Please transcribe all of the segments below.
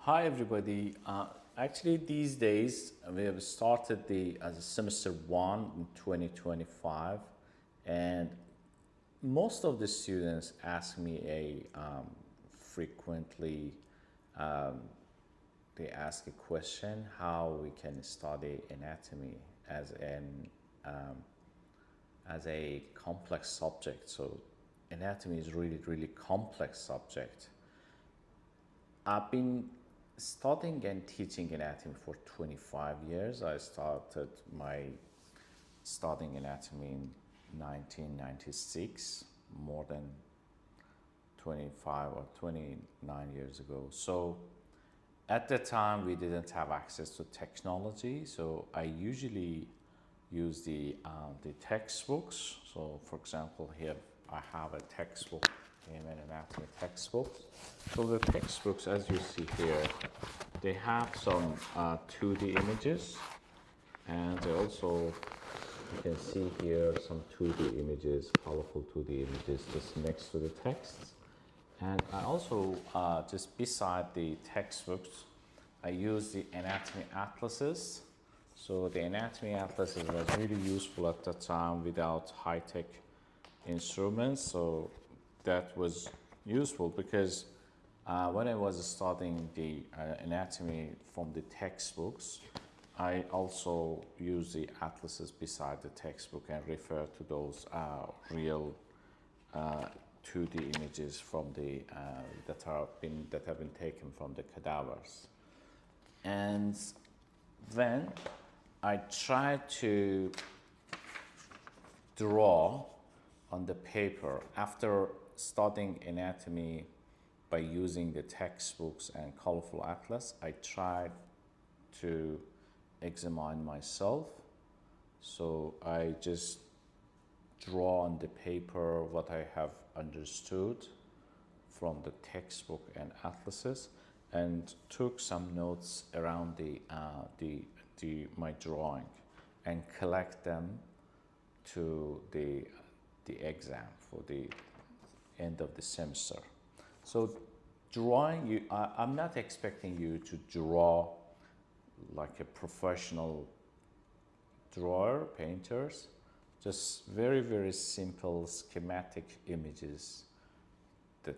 Hi everybody. Actually, these days we have started the as a semester one in 2025, and most of the students ask me frequently. Um, they ask a question how we can study anatomy um, as a complex subject. So anatomy is really complex subject. I've been studying and teaching anatomy for 25 years. I started my studying anatomy in 1996, more than 25 or 29 years ago. So at the time, we didn't have access to technology. So I usually use the textbooks. So for example, here I have a textbook, an anatomy textbook. So the textbooks, as you see here, they have some 2D images, and they also, you can see here some 2D images, colorful 2D images just next to the texts. And I also, just beside the textbooks, I use the anatomy atlases. So the anatomy atlases was really useful at the time without high-tech instruments. So that was useful because when I was studying the anatomy from the textbooks, I also use the atlases beside the textbook and refer to those real 2D images from the that have been taken from the cadavers. And then I try to draw on the paper after studying anatomy by using the textbooks and colorful atlas. I tried to examine myself. So I just draw on the paper what I have understood from the textbook and atlases, and took some notes around my drawing, and collect them to the exam for the end of the semester. So drawing, I'm not expecting you to draw like a professional drawer, painters, just very simple schematic images that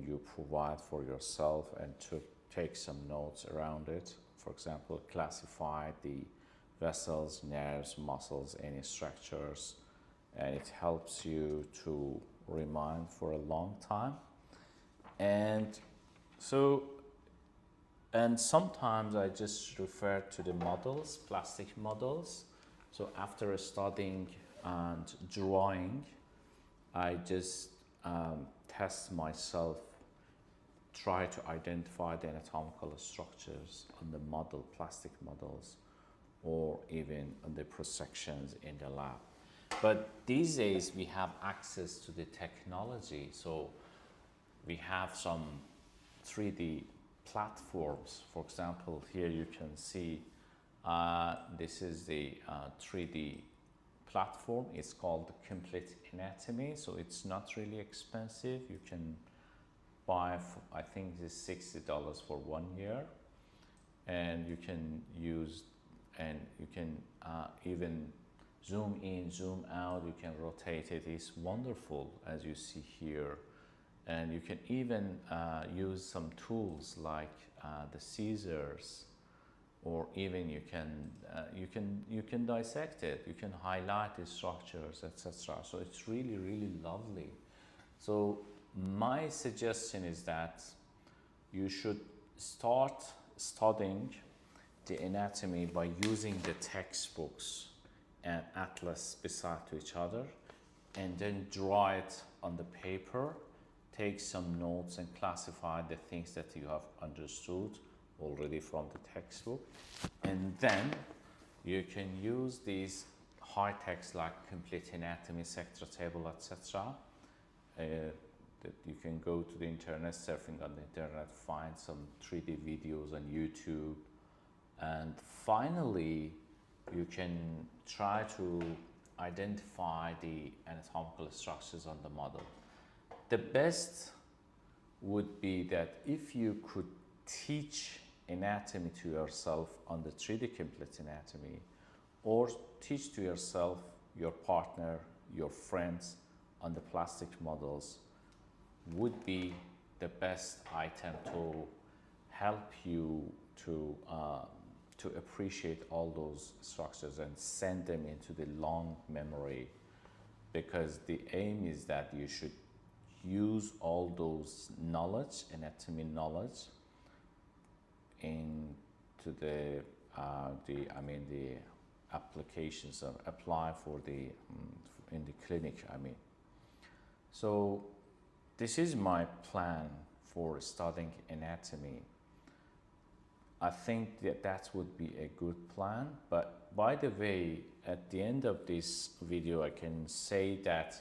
you provide for yourself, and to take some notes around it. For example, classify the vessels, nerves, muscles, any structures, and it helps you to remind for a long time. And so, and sometimes I just refer to the models, plastic models. So after studying and drawing, I just test myself, try to identify the anatomical structures on the model, plastic models, or even on the prosections in the lab. But these days we have access to the technology, so we have some 3D platforms. For example, here you can see this is the 3D platform. It's called Complete Anatomy, so it's not really expensive. You can buy, I think it's $60 for 1 year, and you can use, and you can even zoom in, zoom out, you can rotate it. It's wonderful, as you see here. And you can even use some tools like the scissors, or even you can dissect it, you can highlight the structures, etc. So it's really lovely. So my suggestion is that you should start studying the anatomy by using the textbooks and atlas beside to each other, and then draw it on the paper, take some notes, and classify the things that you have understood already from the textbook. And then you can use these high text like Complete Anatomy, sector table, etc. That you can go to the internet, surfing on the internet, find some 3D videos on YouTube, and finally you can try to identify the anatomical structures on the model. The best would be that if you could teach anatomy to yourself on the 3D complete anatomy, or teach to yourself, your partner, your friends on the plastic models would be the best item to help you to appreciate all those structures and send them into the long memory, because the aim is that you should use all those knowledge, anatomy knowledge, into the applications or apply for the in the clinic. So this is my plan for studying anatomy. I think that would be a good plan. But by the way, at the end of this video, I can say that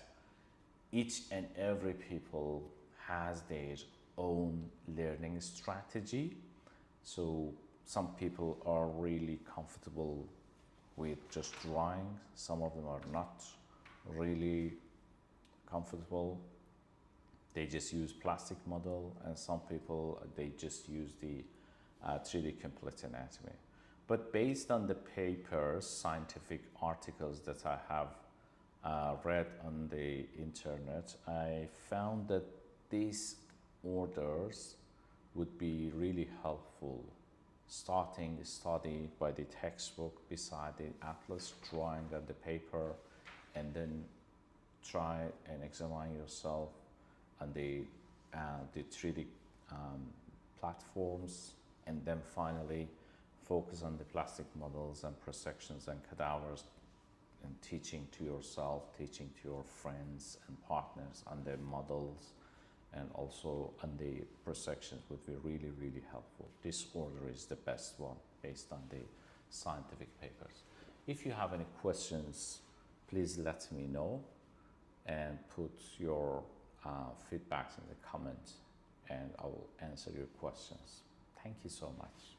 each and every people has their own learning strategy. So some people are really comfortable with just drawing. Some of them are not really comfortable. They just use plastic model, and some people, they just use the 3D complete anatomy. But based on the papers, scientific articles that I have read on the internet, I found that these orders would be really helpful. Starting the study by the textbook beside the atlas, drawing on the paper, and then try and examine yourself on the 3D platforms, and then finally focus on the plastic models and prosections and cadavers, and teaching to yourself, teaching to your friends and partners on the models, and also on the prosections would be really, really helpful. This order is the best one based on the scientific papers. If you have any questions, please let me know and put your feedbacks in the comments, and I will answer your questions. Thank you so much.